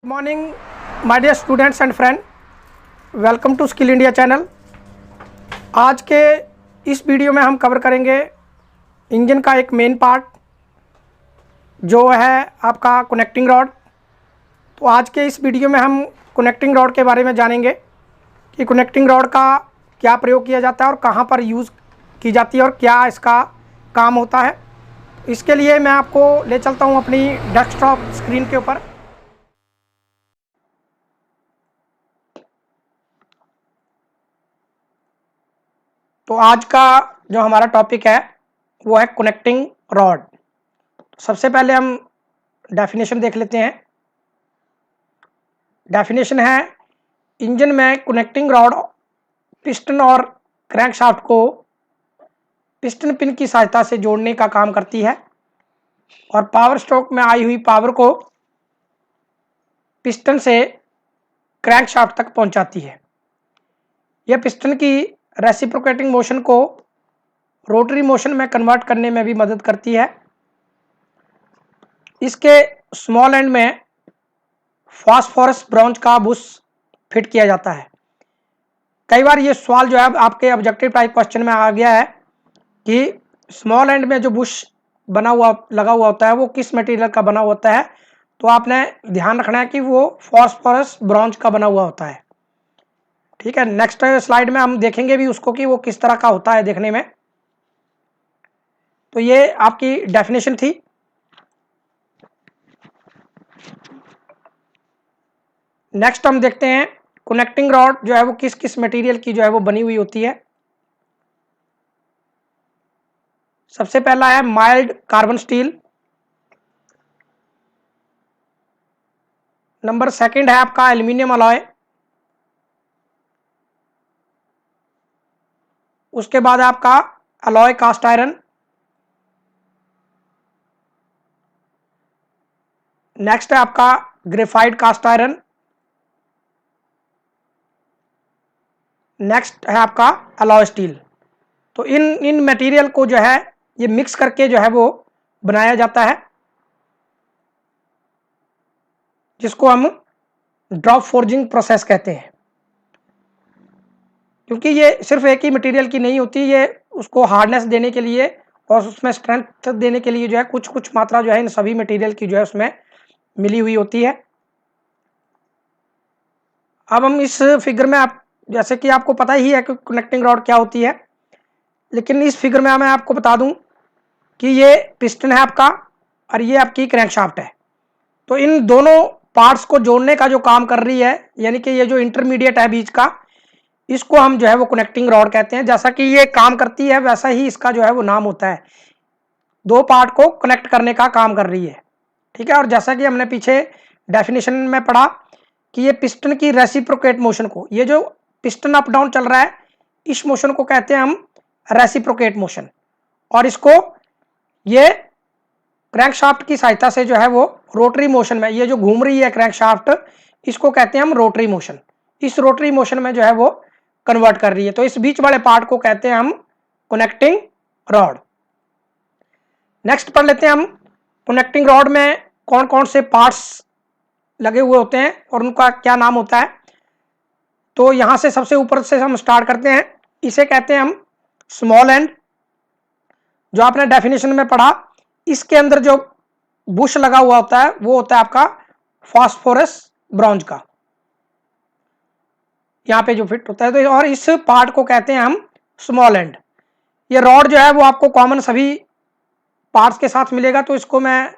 Good morning my dear students and friend, welcome to skill India channel. आज के इस video में हम कवर करेंगे इंजन का एक मेन पार्ट जो है आपका कनेक्टिंग रॉड। तो आज के इस वीडियो में हम कनेक्टिंग रॉड के बारे में जानेंगे कि कनेक्टिंग रॉड का क्या प्रयोग किया जाता है और कहाँ पर यूज़ की जाती है और क्या इसका काम होता है। इसके लिए मैं आपको ले चलता हूँ अपनी डेस्कटॉप स्क्रीन के ऊपर। तो आज का जो हमारा टॉपिक है वो है कनेक्टिंग रॉड। सबसे पहले हम डेफिनेशन देख लेते हैं। डेफिनेशन है, इंजन में कनेक्टिंग रॉड पिस्टन और क्रैंकशाफ्ट को पिस्टन पिन की सहायता से जोड़ने का काम करती है और पावर स्ट्रोक में आई हुई पावर को पिस्टन से क्रैंकशाफ्ट तक पहुंचाती है। यह पिस्टन की रेसिप्रोकेटिंग मोशन को रोटरी मोशन में कन्वर्ट करने में भी मदद करती है। इसके स्मॉल एंड में फास्फोरस ब्रॉन्ज का बुश फिट किया जाता है। कई बार ये सवाल जो है आपके ऑब्जेक्टिव टाइप क्वेश्चन में आ गया है कि स्मॉल एंड में जो बुश बना हुआ लगा हुआ होता है वो किस मटेरियल का बना हुआ होता है। तो आपने ध्यान रखना है कि वो फास्फोरस ब्रॉन्ज का बना हुआ होता है। ठीक है, नेक्स्ट स्लाइड में हम देखेंगे भी उसको कि वो किस तरह का होता है देखने में। तो ये आपकी डेफिनेशन थी। नेक्स्ट हम देखते हैं कनेक्टिंग रॉड जो है वो किस किस मटेरियल की जो है वो बनी हुई होती है। सबसे पहला है mild carbon steel. Number second है आपका एल्यूमिनियम अलॉय। उसके बाद आपका अलॉय कास्ट आयरन। नेक्स्ट है आपका ग्रेफाइट कास्ट आयरन। नेक्स्ट है आपका अलॉय स्टील। तो इन मटेरियल को जो है ये मिक्स करके जो है वो बनाया जाता है, जिसको हम ड्रॉप फोर्जिंग प्रोसेस कहते हैं। क्योंकि ये सिर्फ एक ही मटेरियल की नहीं होती, ये उसको हार्डनेस देने के लिए और उसमें स्ट्रेंथ देने के लिए जो है कुछ कुछ मात्रा जो है इन सभी मटेरियल की जो है उसमें मिली हुई होती है। अब हम इस फिगर में आप जैसे कि आपको पता ही है कि कनेक्टिंग रॉड क्या होती है, लेकिन इस फिगर में मैं आपको बता दूं कि ये पिस्टन है आपका और ये आपकी क्रैंकशाफ्ट है। तो इन दोनों पार्ट्स को जोड़ने का जो काम कर रही है, यानी कि ये जो इंटरमीडिएट है बीच का, इसको हम जो है वो कनेक्टिंग रॉड कहते हैं। जैसा कि ये काम करती है वैसा ही इसका जो है वो नाम होता है। दो पार्ट को कनेक्ट करने का काम कर रही है। ठीक है, और जैसा कि हमने पीछे डेफिनेशन में पढ़ा कि ये पिस्टन की रेसिप्रोकेट मोशन को, ये जो पिस्टन अप डाउन चल रहा है इस मोशन को कहते हैं हम रेसिप्रोकेट मोशन, और इसको ये क्रैंकशाफ्ट की सहायता से जो है वो रोटरी मोशन में, ये जो घूम रही है क्रैंकशाफ्ट, इसको कहते हैं हम रोटरी मोशन। इस रोटरी मोशन में जो है वो कन्वर्ट कर रही है। तो इस बीच वाले पार्ट को कहते हैं हम कनेक्टिंग रॉड। नेक्स्ट पढ़ लेते हैं हम कनेक्टिंग रॉड में कौन कौन से पार्ट्स लगे हुए होते हैं और उनका क्या नाम होता है। तो यहां से सबसे ऊपर से हम स्टार्ट करते हैं। इसे कहते हैं हम स्मॉल एंड, जो आपने डेफिनेशन में पढ़ा। इसके अंदर जो बुश लगा हुआ होता है वो होता है आपका फास्फोरस ब्रॉन्ज का, यहाँ पे जो फिट होता है। तो और इस पार्ट को कहते हैं हम स्मॉल एंड। ये रॉड जो है वो आपको कॉमन सभी पार्ट्स के साथ मिलेगा, तो इसको मैं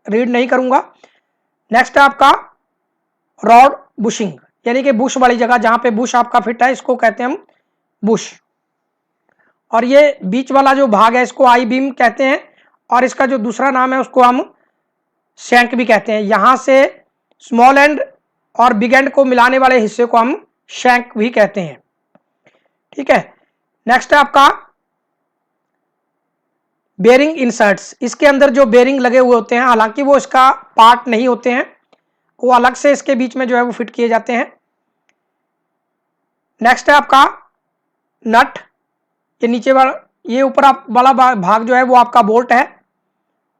रीड नहीं करूंगा। नेक्स्ट है आपका रॉड बुशिंग, यानी कि बुश वाली जगह जहां पे बुश आपका फिट है इसको कहते हैं हम बुश। और ये बीच वाला जो भाग है इसको आई बीम कहते हैं, और इसका जो दूसरा नाम है उसको हम शैंक भी कहते हैं। यहां से स्मॉल एंड और बिग एंड को मिलाने वाले हिस्से को हम शैंक भी कहते हैं। ठीक है, नेक्स्ट है आपका बेरिंग इंसर्ट्स। इसके अंदर जो बेरिंग लगे हुए होते हैं, हालांकि वो इसका पार्ट नहीं होते हैं, वो अलग से इसके बीच में जो है वो फिट किए जाते हैं। नेक्स्ट है आपका नट। ये नीचे वाला, ये ऊपर वाला भाग जो है वो आपका बोल्ट है,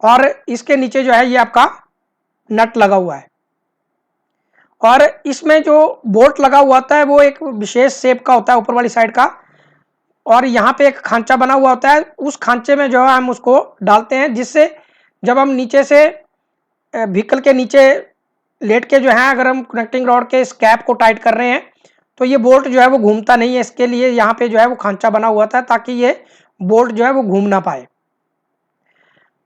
और इसके नीचे जो है ये आपका नट लगा हुआ है। और इसमें जो बोल्ट लगा हुआ होता है वो एक विशेष शेप का होता है ऊपर वाली साइड का, और यहाँ पे एक खांचा बना हुआ होता है, उस खांचे में जो है हम उसको डालते हैं, जिससे जब हम नीचे से व्हीकल के नीचे लेट के जो है अगर हम कनेक्टिंग रॉड के इस कैप को टाइट कर रहे हैं तो ये बोल्ट जो है वो घूमता नहीं है। इसके लिए यहाँ पे जो है वो खांचा बना हुआ था ताकि ये बोल्ट जो है वो घूम ना पाए।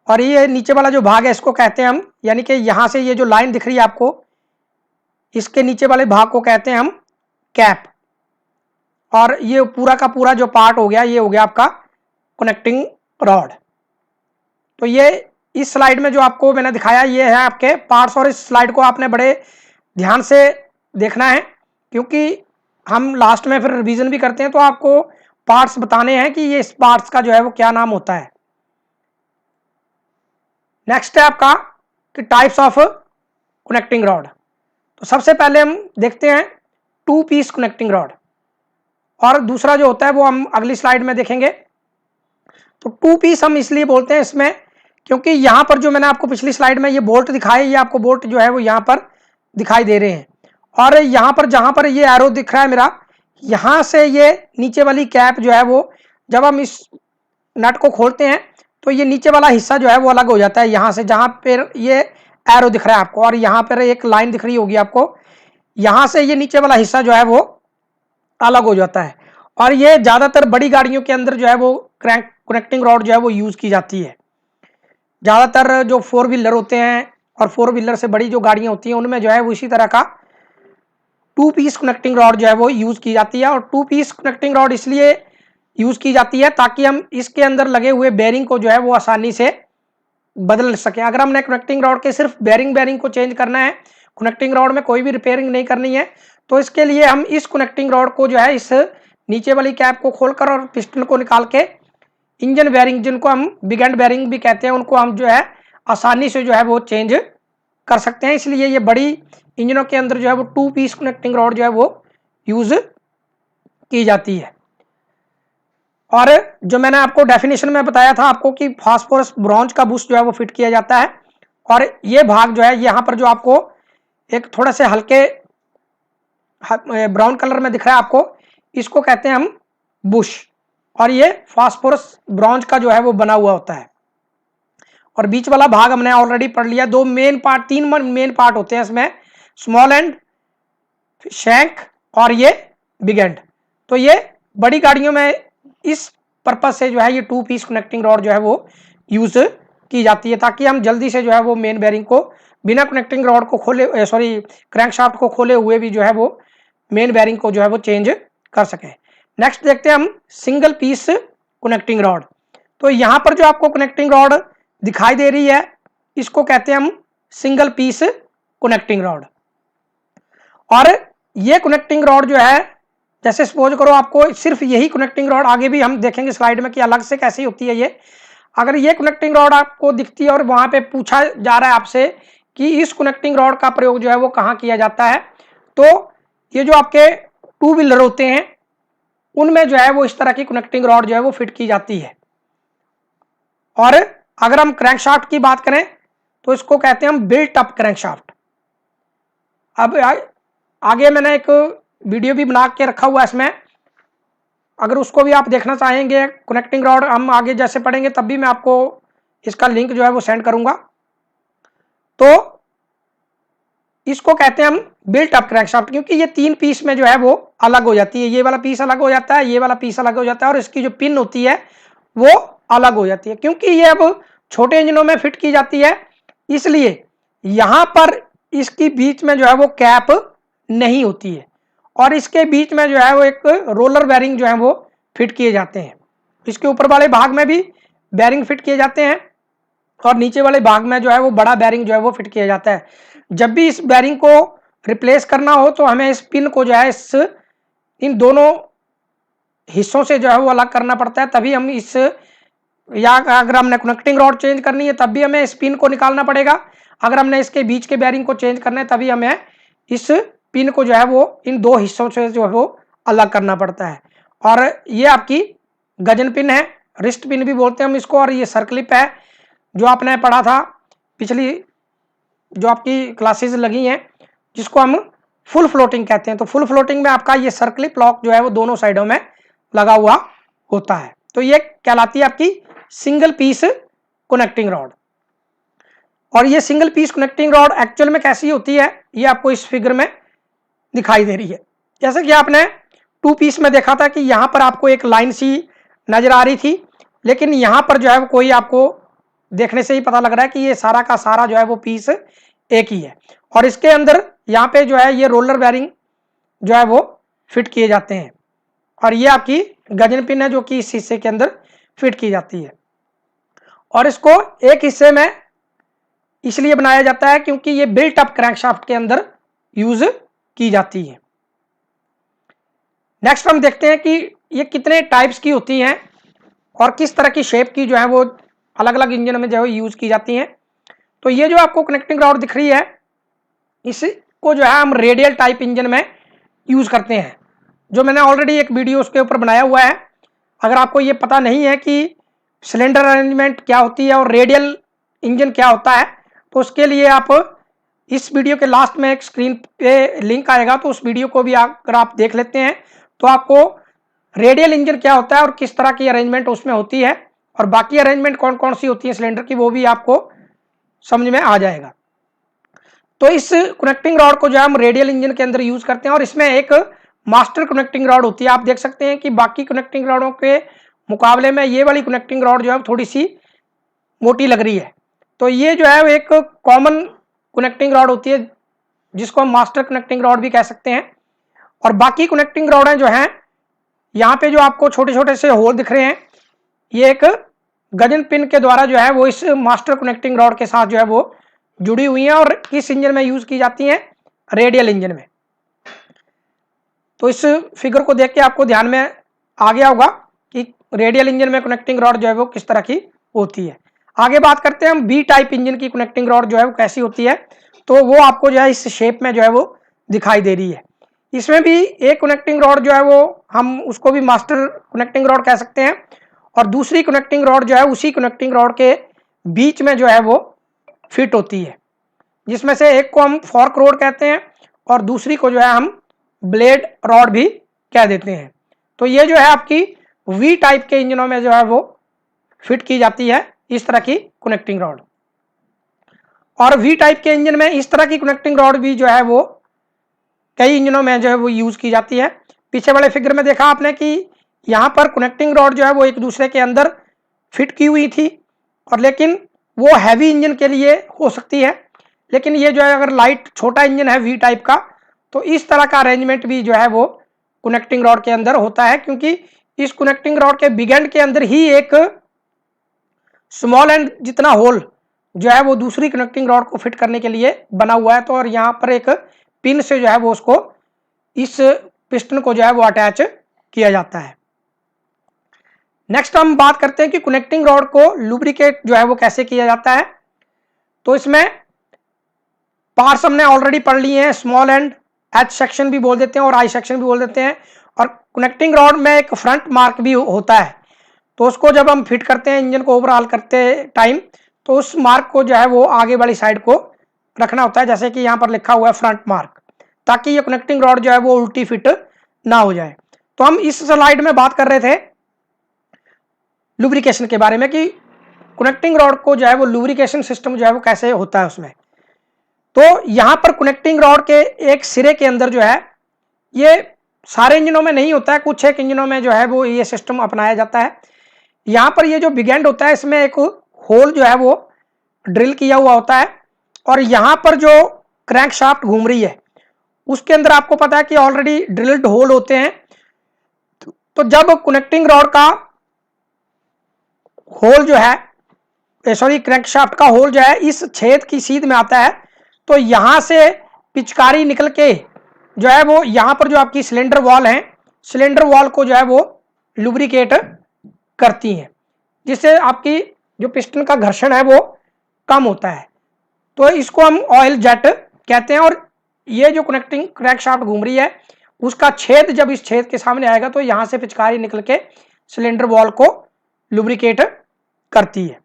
और ये नीचे वाला जो भाग है इसको कहते हैं हम, यानी कि यहाँ से ये जो लाइन दिख रही है आपको, इसके नीचे वाले भाग को कहते हैं हम कैप। और ये पूरा का पूरा जो पार्ट हो गया ये हो गया आपका कनेक्टिंग रॉड। तो ये इस स्लाइड में जो आपको मैंने दिखाया ये है आपके पार्ट्स, और इस स्लाइड को आपने बड़े ध्यान से देखना है क्योंकि हम लास्ट में फिर रिवीजन भी करते हैं, तो आपको पार्ट्स बताने हैं कि ये इस पार्ट्स का जो है वो क्या नाम होता है। नेक्स्ट है आपका कि टाइप्स ऑफ कनेक्टिंग रॉड। तो सबसे पहले हम देखते हैं 2 पीस कनेक्टिंग रॉड, और दूसरा जो होता है वो हम अगली स्लाइड में देखेंगे। तो 2 पीस हम इसलिए बोलते हैं इसमें क्योंकि यहाँ पर जो मैंने आपको पिछली स्लाइड में ये बोल्ट दिखाए, ये आपको बोल्ट जो है वो यहाँ पर दिखाई दे रहे हैं, और यहाँ पर जहाँ पर ये एरो दिख रहा है मेरा, यहाँ से ये नीचे वाली कैप जो है वो जब हम इस नट को खोलते हैं तो ये नीचे वाला हिस्सा जो है वो अलग हो जाता है। यहाँ से जहाँ पर ये एरो दिख रहा है आपको, और यहाँ पर एक लाइन दिख रही होगी आपको, यहाँ से ये नीचे वाला हिस्सा जो है वो अलग हो जाता है। और ये ज़्यादातर बड़ी गाड़ियों के अंदर जो है वो कनेक्टिंग रॉड जो है वो यूज़ की जाती है। ज़्यादातर जो 4 व्हीलर होते हैं और 4 व्हीलर से बड़ी जो गाड़ियाँ होती हैं उनमें जो है वो इसी तरह का 2 पीस कनेक्टिंग रॉड जो है वो यूज़ की जाती है। और 2 पीस कनेक्टिंग रॉड इसलिए यूज़ की जाती है ताकि हम इसके अंदर लगे हुए बेरिंग को जो है वो आसानी से बदल सकें। अगर हमने कनेक्टिंग रॉड के सिर्फ बेरिंग को चेंज करना है, कनेक्टिंग रॉड में कोई भी रिपेयरिंग नहीं करनी है, तो इसके लिए हम इस कनेक्टिंग रॉड को जो है इस नीचे वाली कैप को खोलकर और पिस्टन को निकाल के इंजन बेरिंग, जिनको हम बिग एंड बेरिंग भी कहते हैं, उनको हम जो है आसानी से जो है वो चेंज कर सकते हैं। इसलिए ये बड़ी इंजनों के अंदर जो है वो 2 पीस कनेक्टिंग रॉड जो है वो यूज की जाती है। और जो मैंने आपको डेफिनेशन में बताया था आपको कि फास्फोरस ब्रॉन्ज का बुश जो है वो फिट किया जाता है, और ये भाग जो है यहाँ पर जो आपको एक थोड़ा से हल्के ब्राउन कलर में दिख रहा है आपको, इसको कहते हैं हम बुश, और ये फास्फोरस ब्रॉन्ज का जो है वो बना हुआ होता है। और बीच वाला भाग हमने ऑलरेडी पढ़ लिया। 2 मेन पार्ट, 3 मेन पार्ट होते हैं इसमें, स्मॉल एंड, शैंक और ये बिग एंड। तो ये बड़ी गाड़ियों में इस पर्पज से जो है ये 2 पीस कनेक्टिंग रॉड जो है वो यूज की जाती है ताकि हम जल्दी से जो है वो मेन बेरिंग को बिना कनेक्टिंग रॉड को खोले, क्रैंकशाफ्ट को खोले हुए भी जो है वो मेन बेरिंग को जो है वो चेंज कर सकें। नेक्स्ट देखते हैं हम सिंगल पीस कनेक्टिंग रॉड। तो यहाँ पर जो आपको कनेक्टिंग रॉड दिखाई दे रही है इसको कहते हैं हम सिंगल पीस कनेक्टिंग रॉड। और ये कनेक्टिंग रॉड जो है, जैसे सपोज करो आपको सिर्फ यही कनेक्टिंग रॉड, आगे भी हम देखेंगे स्लाइड में कि अलग से कैसी होती है ये, अगर ये कनेक्टिंग रॉड आपको दिखती है और वहां पे पूछा जा रहा है आपसे कि इस कनेक्टिंग रॉड का प्रयोग जो है वो कहाँ किया जाता है, तो ये जो आपके 2 व्हीलर होते हैं उनमें जो है वो इस तरह की कनेक्टिंग रॉड जो है वो फिट की जाती है। और अगर हम क्रैंकशाफ्ट की बात करें तो इसको कहते हैं हम बिल्ट अप क्रैंकशाफ्ट। अब आगे मैंने एक वीडियो भी बना के रखा हुआ है इसमें, अगर उसको भी आप देखना चाहेंगे, कनेक्टिंग रॉड हम आगे जैसे पढ़ेंगे तब भी मैं आपको इसका लिंक जो है वो सेंड करूंगा। तो इसको कहते हैं हम बिल्ट अप क्रैंकशाफ्ट क्योंकि ये 3 पीस में जो है वो अलग हो जाती है। ये वाला पीस अलग हो जाता है, ये वाला पीस अलग हो जाता है, और इसकी जो पिन होती है वो अलग हो जाती है। क्योंकि ये अब छोटे इंजनों में फिट की जाती है इसलिए यहां पर इसकी बीच में जो है वो कैप नहीं होती है, और इसके बीच में जो है वो एक रोलर बेरिंग जो है वो फिट किए जाते हैं। इसके ऊपर वाले भाग में भी बेरिंग फिट किए जाते हैं और नीचे वाले भाग में जो है वो बड़ा बेरिंग जो है वो फिट किया जाता है। जब भी इस बेरिंग को रिप्लेस करना हो तो हमें इस पिन को जो है इन दोनों हिस्सों से जो है वो अलग करना पड़ता है, तभी हम इस, या अगर हमने कनेक्टिंग रॉड चेंज करनी है तब भी हमें इस पिन को निकालना पड़ेगा, अगर हमने इसके बीच के बेरिंग को चेंज करना है तभी हमें इस पिन को जो है वो इन 2 हिस्सों से जो है वो अलग करना पड़ता है। और ये आपकी गजन पिन है, रिस्ट पिन भी बोलते हैं हम इसको, और ये सर्कलिप है जो आपने पढ़ा था पिछली जो आपकी क्लासेस लगी हैं, जिसको हम फुल फ्लोटिंग कहते हैं। तो फुल फ्लोटिंग में आपका ये सर्कलिप लॉक जो है वो दोनों साइडों में लगा हुआ होता है। तो ये कहलाती है आपकी सिंगल पीस कनेक्टिंग रॉड। और ये single piece connecting rod actual में कैसी होती है ये आपको इस फिगर में दिखाई दे रही है। जैसे कि आपने 2 पीस में देखा था कि यहां पर आपको एक लाइन सी नजर आ रही थी, लेकिन यहां पर जो है वो कोई आपको देखने से ही पता लग रहा है कि ये सारा का सारा जो है वो पीस एक ही है। और इसके अंदर यहाँ पे जो है ये रोलर बेरिंग जो है वो फिट किए जाते हैं, और ये आपकी गजन पिन है जो कि इस हिस्से के अंदर फिट की जाती है। और इसको एक हिस्से में इसलिए बनाया जाता है क्योंकि ये बिल्ट अप क्रैंकशाफ्ट के अंदर यूज की जाती है। नेक्स्ट हम देखते हैं कि ये कितने टाइप्स की होती हैं और किस तरह की शेप की जो है वो अलग अलग इंजन में जो है यूज की जाती हैं। तो ये जो आपको कनेक्टिंग रॉड दिख रही है इसको जो है हम रेडियल टाइप इंजन में यूज करते हैं, जो मैंने ऑलरेडी एक वीडियो उसके ऊपर बनाया हुआ है। अगर आपको ये पता नहीं है कि सिलेंडर अरेंजमेंट क्या होती है और रेडियल इंजन क्या होता है, तो उसके लिए आप इस वीडियो के लास्ट में एक स्क्रीन पे लिंक आएगा, तो उस वीडियो को भी अगर आप देख लेते हैं तो आपको रेडियल इंजन क्या होता है और किस तरह की अरेंजमेंट उसमें होती है और बाकी अरेंजमेंट कौन कौन सी होती है सिलेंडर की, वो भी आपको समझ में आ जाएगा। तो इस कनेक्टिंग रॉड को जो है हम रेडियल इंजन के अंदर यूज करते हैं और इसमें एक मास्टर कनेक्टिंग रॉड होती है। आप देख सकते हैं कि बाकी कनेक्टिंग रॉडों के मुकाबले में ये वाली कनेक्टिंग रॉड जो है थोड़ी सी मोटी लग रही है। तो ये जो है एक कॉमन कनेक्टिंग रॉड होती है जिसको हम मास्टर कनेक्टिंग रॉड भी कह सकते हैं। और बाकी कनेक्टिंग रॉडें जो हैं यहाँ पे जो आपको छोटे छोटे से होल दिख रहे हैं, ये एक गजन पिन के द्वारा जो है वो इस मास्टर कनेक्टिंग रॉड के साथ जो है वो जुड़ी हुई हैं और किस इंजन में यूज की जाती हैं, रेडियल इंजन में। तो इस फिगर को देख के आपको ध्यान में आ गया होगा कि रेडियल इंजन में कनेक्टिंग रॉड जो है वो किस तरह की होती है। आगे बात करते हैं हम बी टाइप इंजन की कनेक्टिंग रॉड जो है वो कैसी होती है। तो वो आपको जो है इस शेप में जो है वो दिखाई दे रही है। इसमें भी एक कनेक्टिंग रॉड जो है वो हम उसको भी मास्टर कनेक्टिंग रॉड कह सकते हैं और दूसरी कनेक्टिंग रॉड जो है उसी कनेक्टिंग रॉड के बीच में जो है वो फिट होती है, जिसमें से एक को हम फॉर्क रॉड कहते हैं और दूसरी को जो है हम ब्लेड रॉड भी कह देते हैं। तो ये जो है आपकी वी टाइप के इंजनों में जो है वो फिट की जाती है इस तरह की कनेक्टिंग रॉड। और वी टाइप के इंजन में इस तरह की कनेक्टिंग रॉड भी जो है वो कई इंजनों में जो है वो यूज की जाती है। पीछे वाले फिगर में देखा आपने कि यहाँ पर कनेक्टिंग रॉड जो है वो एक दूसरे के अंदर फिट की हुई थी, और लेकिन वो हैवी इंजन के लिए हो सकती है, लेकिन ये जो है अगर लाइट छोटा इंजन है वी टाइप का तो इस तरह का अरेंजमेंट भी जो है वो कनेक्टिंग रॉड के अंदर होता है, क्योंकि इस कनेक्टिंग रॉड के बिग एंड के अंदर ही एक स्मॉल एंड जितना होल जो है वो दूसरी कनेक्टिंग रॉड को फिट करने के लिए बना हुआ है। तो और यहाँ पर एक पिन से जो है वो उसको इस पिस्टन को जो है वो अटैच किया जाता है। नेक्स्ट हम बात करते हैं कि कनेक्टिंग रॉड को लुब्रिकेट जो है वो कैसे किया जाता है। तो इसमें पार्ट्स हमने ऑलरेडी पढ़ लिए हैं, स्मॉल एंड एच सेक्शन भी बोल देते हैं और आई सेक्शन भी बोल देते हैं। और कनेक्टिंग रॉड में एक फ्रंट मार्क भी होता है, तो उसको जब हम फिट करते हैं इंजन को ओवरऑल करते टाइम तो उस मार्क को जो है वो आगे वाली साइड को रखना होता है, जैसे कि यहाँ पर लिखा हुआ है फ्रंट मार्क, ताकि ये कनेक्टिंग रॉड जो है वो उल्टी फिट ना हो जाए। तो हम इस स्लाइड में बात कर रहे थे लुब्रिकेशन के बारे में कि कनेक्टिंग रॉड को जो है वो लुब्रिकेशन सिस्टम जो है वो कैसे होता है उसमें। तो यहाँ पर कनेक्टिंग रॉड के एक सिरे के अंदर जो है, ये सारे इंजनों में नहीं होता है, कुछ एक इंजनों में जो है वो ये सिस्टम अपनाया जाता है। यहाँ पर ये जो बिग एंड होता है इसमें एक होल जो है वो ड्रिल किया हुआ होता है, और यहाँ पर जो क्रैंक शाफ्ट घूम रही है उसके अंदर आपको पता है कि ऑलरेडी ड्रिल्ड होल होते हैं। तो जब कनेक्टिंग रॉड का होल जो है सॉरी क्रैंक शाफ्ट का होल जो है इस छेद की सीध में आता है, तो यहां से पिचकारी निकल के जो है वो यहाँ पर जो आपकी सिलेंडर वॉल है, सिलेंडर वॉल को जो है वो लुब्रिकेट करती हैं, जिससे आपकी जो पिस्टन का घर्षण है वो कम होता है। तो इसको हम ऑयल जेट कहते हैं। और ये जो कनेक्टिंग क्रैंक शाफ्ट घूम रही है उसका छेद जब इस छेद के सामने आएगा तो यहां से पिचकारी निकल के सिलेंडर वॉल को लुब्रिकेट करती है।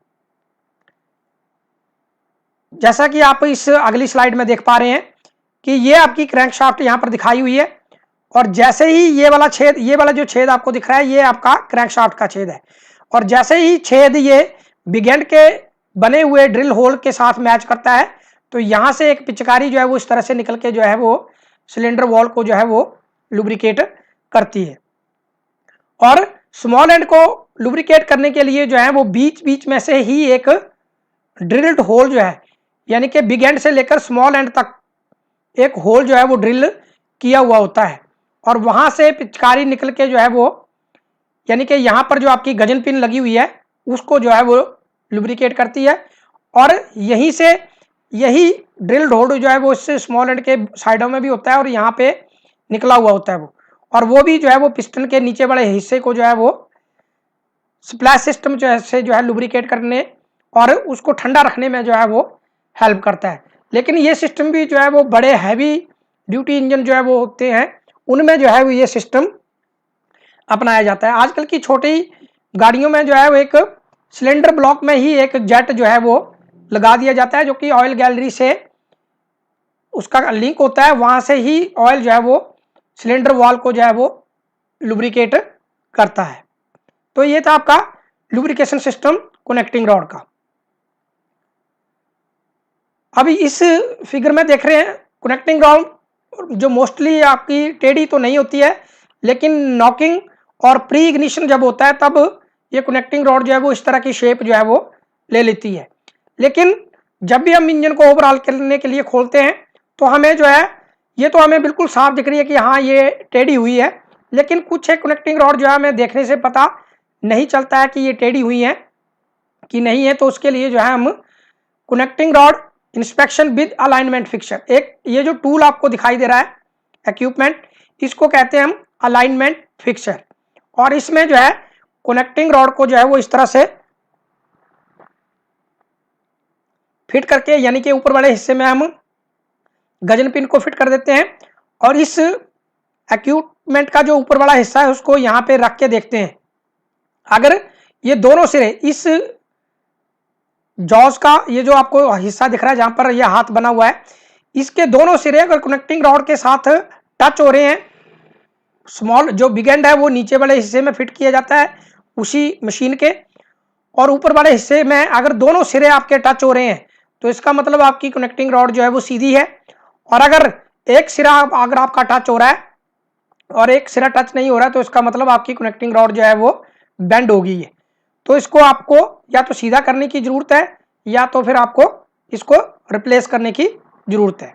जैसा कि आप इस अगली स्लाइड में देख पा रहे हैं कि ये आपकी क्रैंकशाफ्ट यहाँ पर दिखाई हुई है, और जैसे ही ये वाला छेद, ये वाला जो छेद आपको दिख रहा है, ये आपका क्रैंकशाफ्ट का छेद है, और जैसे ही छेद ये बिग एंड के बने हुए ड्रिल होल के साथ मैच करता है, तो यहाँ से एक पिचकारी जो है वो इस तरह से निकल के जो है वो सिलेंडर वॉल को जो है वो लुब्रिकेट करती है। और स्मॉल एंड को लुब्रिकेट करने के लिए जो है वो बीच बीच में से ही एक ड्रिल्ड होल जो है, यानी कि बिग एंड से लेकर स्मॉल एंड तक एक होल जो है वो ड्रिल किया हुआ होता है, और वहां से पिचकारी निकल के जो है वो, यानी कि यहाँ पर जो आपकी गजन पिन लगी हुई है उसको जो है वो लुब्रिकेट करती है, और यहीं से यही ड्रिल्ड होल जो है वो इससे स्मॉल एंड के साइडों में भी होता है और यहाँ पे निकला हुआ होता है वो, और वो भी जो है वो पिस्टन के नीचे वाले हिस्से को जो है वो स्प्लैश सिस्टम जो है लुब्रिकेट करने और उसको ठंडा रखने में जो है वो हेल्प करता है। लेकिन ये सिस्टम भी जो है वो बड़े हैवी ड्यूटी इंजन जो है वो होते हैं, उनमें जो है वो ये सिस्टम अपनाया जाता है। आजकल की छोटी गाड़ियों में जो है वो एक सिलेंडर ब्लॉक में ही एक जेट जो है वो लगा दिया जाता है, जो कि ऑयल गैलरी से उसका लिंक होता है, वहां से ही ऑयल जो है वो सिलेंडर वॉल को जो है वो लुब्रिकेट करता है। तो ये था आपका लुब्रिकेशन सिस्टम कनेक्टिंग रॉड का। अभी इस फिगर में देख रहे हैं कनेक्टिंग रॉड जो मोस्टली आपकी टेढ़ी तो नहीं होती है, लेकिन नॉकिंग और प्री इग्निशन जब होता है तब ये कनेक्टिंग रॉड जो है वो इस तरह की शेप जो है वो ले लेती है। लेकिन जब भी हम इंजन को ओवरऑल करने के लिए खोलते हैं तो हमें जो है ये तो हमें बिल्कुल साफ दिख रही है कि हाँ ये टेढ़ी हुई है, लेकिन कुछ एक कनेक्टिंग रॉड जो है हमें देखने से पता नहीं चलता है कि ये टेढ़ी हुई है कि नहीं है। तो उसके लिए जो है हम connecting rod inspection with alignment fixer, एक ये जो टूल आपको दिखाई दे रहा है इक्विपमेंट, इसको कहते हैं हम अलाइनमेंट फिक्सर। और इसमें जो है कनेक्टिंग रॉड को जो है वो इस तरह से फिट करके, यानी कि ऊपर वाले हिस्से में हम गजन पिन को फिट कर देते हैं, और इस इक्विपमेंट का जो ऊपर वाला हिस्सा है उसको यहाँ पे रख के देखते हैं। अगर ये दोनों सिरे इस जॉज का ये जो आपको हिस्सा दिख रहा है जहां पर ये हाथ बना हुआ है, इसके दोनों सिरे अगर कनेक्टिंग रॉड के साथ टच हो रहे हैं, स्मॉल जो बिग एंड है वो नीचे वाले हिस्से में फिट किया जाता है उसी मशीन के, और ऊपर वाले हिस्से में अगर दोनों सिरे आपके टच हो रहे हैं तो इसका मतलब आपकी कनेक्टिंग रॉड जो है वो सीधी है। और अगर एक सिरा अगर आपका टच हो रहा है और एक सिरा टच नहीं हो रहा है तो इसका मतलब आपकी कनेक्टिंग रॉड जो है वो बेंड हो गई है। तो इसको आपको या तो सीधा करने की जरूरत है या तो फिर आपको इसको रिप्लेस करने की जरूरत है।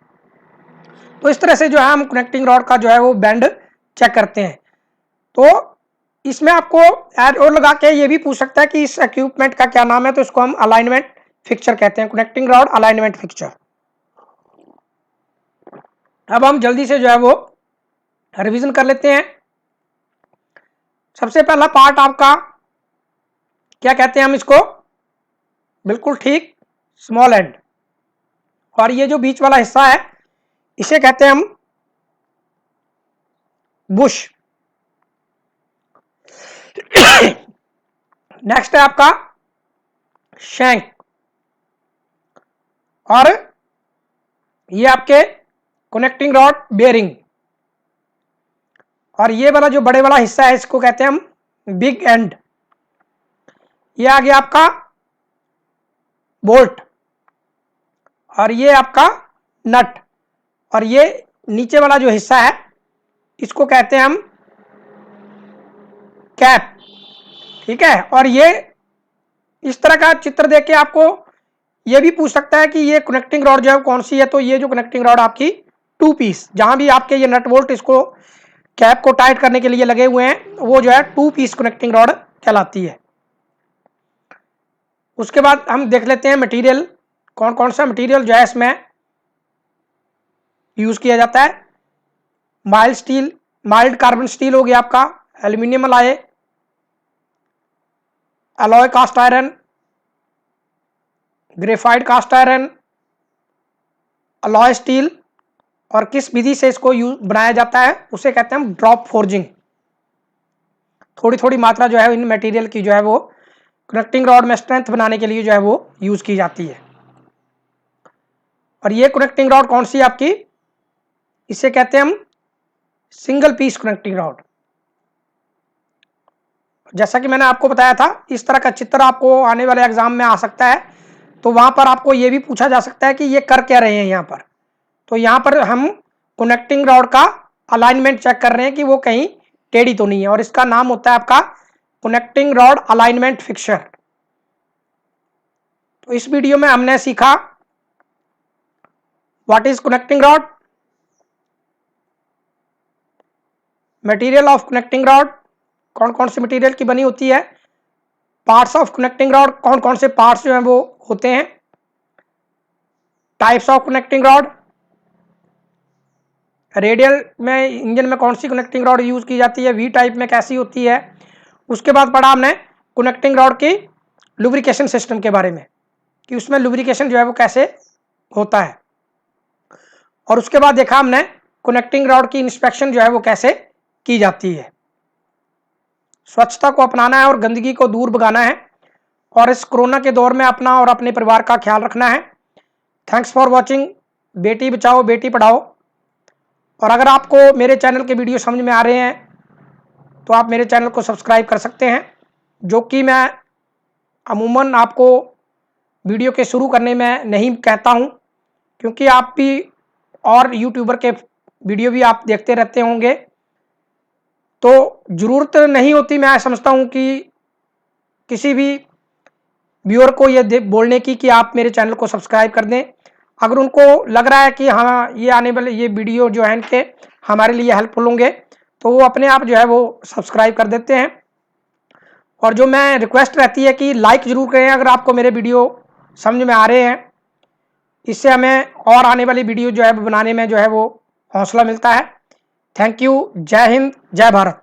तो इस तरह से जो है हम कनेक्टिंग रॉड का जो है वो बेंड चेक करते हैं। तो इसमें आपको ऐड और लगा के ये भी पूछ सकता है कि इस इक्विपमेंट का क्या नाम है, तो इसको हम अलाइनमेंट फिक्सर कहते हैं, कनेक्टिंग रॉड अलाइनमेंट फिक्सर। अब हम जल्दी से जो है वो रिवीजन कर लेते हैं। सबसे पहला पार्ट आपका क्या कहते हैं हम इसको, बिल्कुल ठीक, स्मॉल एंड, और ये जो बीच वाला हिस्सा है इसे कहते हैं हम बुश। नेक्स्ट है आपका शैंक, और ये आपके कनेक्टिंग रॉड बेयरिंग, और ये वाला जो बड़े वाला हिस्सा है इसको कहते हैं हम बिग एंड। ये आ गया आपका बोल्ट, और ये आपका नट, और ये नीचे वाला जो हिस्सा है इसको कहते हैं हम कैप। ठीक है, और ये इस तरह का चित्र देख के आपको ये भी पूछ सकता है कि ये कनेक्टिंग रॉड जो है कौन सी है। तो ये जो कनेक्टिंग रॉड आपकी 2 पीस, जहां भी आपके ये नट बोल्ट इसको कैप को टाइट करने के लिए लगे हुए हैं, वो जो है 2 पीस कनेक्टिंग रॉड कहलाती है। उसके बाद हम देख लेते हैं मटेरियल, कौन कौन सा मटेरियल जो है इसमें यूज किया जाता है। Mild steel, mild carbon steel हो गया आपका, aluminium alloy cast iron, graphite cast iron, alloy steel, और किस विधि से इसको बनाया जाता है उसे कहते हैं हम ड्रॉप फोर्जिंग। थोड़ी थोड़ी मात्रा जो है इन मटेरियल की जो है वो कनेक्टिंग रॉड में स्ट्रेंथ बनाने के लिए जो है वो यूज की जाती है। और ये कनेक्टिंग रॉड कौन सी आपकी इसे कहते हैं हम सिंगल पीस कनेक्टिंग रॉड। जैसा कि मैंने आपको बताया था, इस तरह का चित्र आपको आने वाले एग्जाम में आ सकता है, तो वहां पर आपको यह भी पूछा जा सकता है कि ये कर क्या रहे हैं यहाँ पर। तो यहाँ पर हम कनेक्टिंग रॉड का अलाइनमेंट चेक कर रहे हैं कि वो कहीं टेढ़ी तो नहीं है, और इसका नाम होता है आपका कनेक्टिंग रॉड अलाइनमेंट फिक्सर। तो इस वीडियो में हमने सीखा what is connecting rod, material of connecting rod, कौन कौन से मटेरियल की बनी होती है, पार्ट्स ऑफ कनेक्टिंग रॉड, कौन कौन से पार्ट्स जो हैं वो होते हैं, types of connecting rod, radial में इंजन में कौन सी कनेक्टिंग रॉड यूज की जाती है, वी टाइप में कैसी होती है। उसके बाद पढ़ा हमने कनेक्टिंग रॉड की लुब्रिकेशन सिस्टम के बारे में कि उसमें लुब्रिकेशन जो है वो कैसे होता है। और उसके बाद देखा हमने कनेक्टिंग रॉड की इंस्पेक्शन जो है वो कैसे की जाती है। स्वच्छता को अपनाना है और गंदगी को दूर भगाना है, और इस कोरोना के दौर में अपना और अपने परिवार का ख्याल रखना है। Thanks for watching. Beti Bachao Beti Padhao. और अगर आपको मेरे चैनल के वीडियो समझ में आ रहे हैं तो आप मेरे चैनल को सब्सक्राइब कर सकते हैं, जो कि मैं अमूमन आपको वीडियो के शुरू करने में नहीं कहता हूं, क्योंकि आप भी और यूट्यूबर के वीडियो भी आप देखते रहते होंगे, तो ज़रूरत नहीं होती, मैं समझता हूं कि किसी भी व्यूअर को ये बोलने की कि आप मेरे चैनल को सब्सक्राइब कर दें। अगर उनको लग रहा है कि हाँ ये आने वाले ये वीडियो जो है इनके हमारे लिए हेल्पफुल होंगे, तो वो अपने आप जो है वो सब्सक्राइब कर देते हैं। और जो मैं रिक्वेस्ट रहती है कि लाइक ज़रूर करें अगर आपको मेरे वीडियो समझ में आ रहे हैं, इससे हमें और आने वाली वीडियो जो है बनाने में जो है वो हौसला मिलता है। Thank you. जय हिंद, जय भारत।